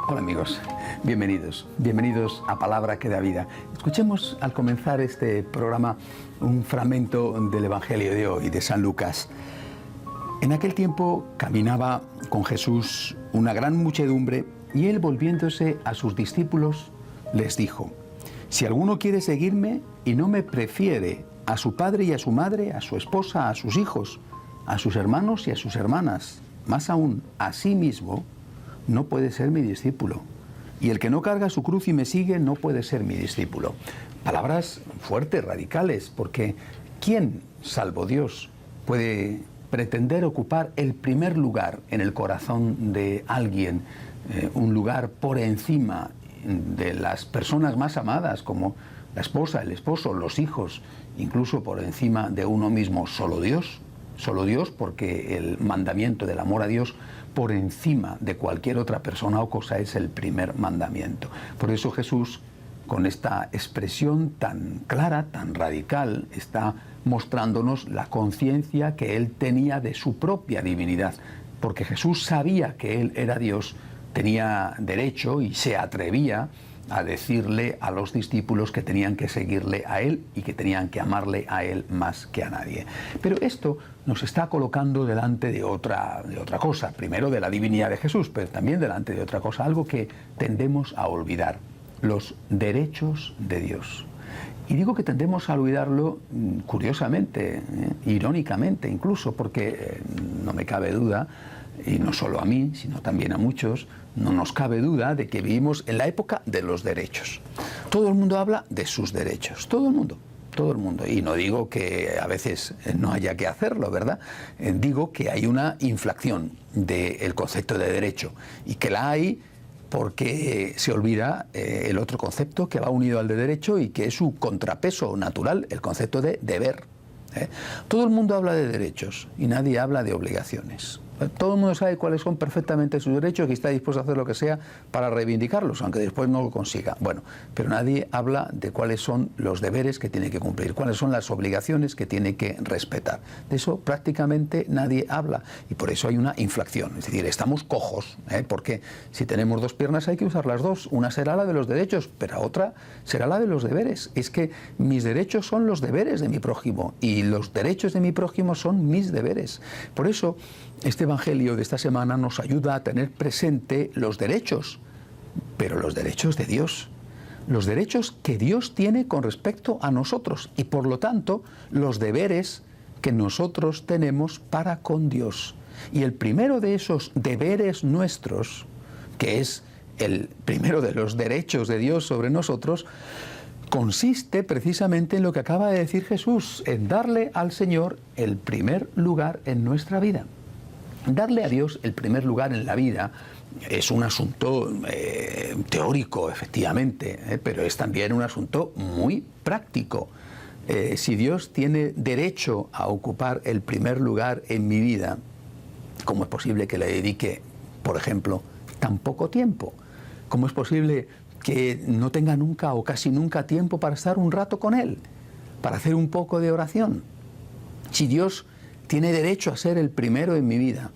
Hola amigos, bienvenidos a Palabra que da vida. Escuchemos al comenzar este programa un fragmento del Evangelio de hoy, de San Lucas. En aquel tiempo caminaba con Jesús una gran muchedumbre y él, volviéndose a sus discípulos, les dijo: si alguno quiere seguirme y no me prefiere a su padre y a su madre, a su esposa, a sus hijos, a sus hermanos y a sus hermanas, más aún a sí mismo, no puede ser mi discípulo. Y el que no carga su cruz y me sigue no puede ser mi discípulo. Palabras fuertes, radicales, porque ¿quién, salvo Dios, puede pretender ocupar el primer lugar en el corazón de alguien, un lugar por encima de las personas más amadas, como la esposa, el esposo, los hijos, incluso por encima de uno mismo? Solo Dios, porque el mandamiento del amor a Dios por encima de cualquier otra persona o cosa es el primer mandamiento. Por eso Jesús, con esta expresión tan clara, tan radical, está mostrándonos la conciencia que él tenía de su propia divinidad, porque Jesús sabía que él era Dios, tenía derecho y se atrevía a decirle a los discípulos que tenían que seguirle a él y que tenían que amarle a él más que a nadie. Pero esto nos está colocando delante de otra cosa, primero de la divinidad de Jesús, pero también delante de otra cosa, algo que tendemos a olvidar: los derechos de Dios. Y digo que tendemos a olvidarlo curiosamente, irónicamente incluso, porque no me cabe duda, y no solo a mí, sino también a muchos, no nos cabe duda de que vivimos en la época de los derechos. Todo el mundo habla de sus derechos, todo el mundo. Y no digo que a veces no haya que hacerlo, ¿verdad? Digo que hay una inflación del concepto de derecho, y que la hay porque se olvida el otro concepto que va unido al de derecho y que es su contrapeso natural, el concepto de deber. Todo el mundo habla de derechos y nadie habla de obligaciones. Todo el mundo sabe cuáles son perfectamente sus derechos y está dispuesto a hacer lo que sea para reivindicarlos, aunque después no lo consiga. Bueno, pero nadie habla de cuáles son los deberes que tiene que cumplir, cuáles son las obligaciones que tiene que respetar. De eso prácticamente nadie habla, y por eso hay una inflación. Es decir, estamos cojos, porque si tenemos dos piernas hay que usar las dos. Una será la de los derechos, pero otra será la de los deberes. Es que mis derechos son los deberes de mi prójimo y los derechos de mi prójimo son mis deberes. Por eso este Evangelio de esta semana nos ayuda a tener presente los derechos, pero los derechos de Dios, los derechos que Dios tiene con respecto a nosotros y por lo tanto los deberes que nosotros tenemos para con Dios. Y el primero de esos deberes nuestros, que es el primero de los derechos de Dios sobre nosotros, consiste precisamente en lo que acaba de decir Jesús, en darle al Señor el primer lugar en nuestra vida. Darle a Dios el primer lugar en la vida es un asunto teórico, efectivamente, pero es también un asunto muy práctico. Si Dios tiene derecho a ocupar el primer lugar en mi vida, ¿cómo es posible que le dedique, por ejemplo, tan poco tiempo? ¿Cómo es posible que no tenga nunca o casi nunca tiempo para estar un rato con Él, para hacer un poco de oración? Si Dios tiene derecho a ser el primero en mi vida,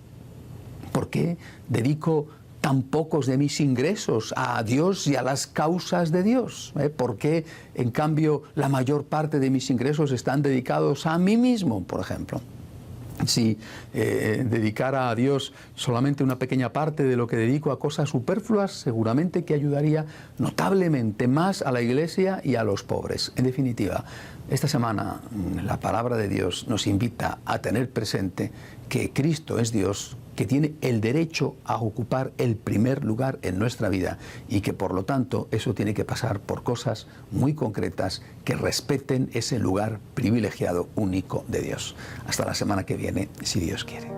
¿por qué dedico tan pocos de mis ingresos a Dios y a las causas de Dios? ¿Por qué, en cambio, la mayor parte de mis ingresos están dedicados a mí mismo, por ejemplo? Si dedicara a Dios solamente una pequeña parte de lo que dedico a cosas superfluas, seguramente que ayudaría notablemente más a la Iglesia y a los pobres. En definitiva, esta semana la palabra de Dios nos invita a tener presente que Cristo es Dios, que tiene el derecho a ocupar el primer lugar en nuestra vida y que por lo tanto eso tiene que pasar por cosas muy concretas que respeten ese lugar privilegiado, único de Dios. Hasta la semana que viene, si Dios quiere.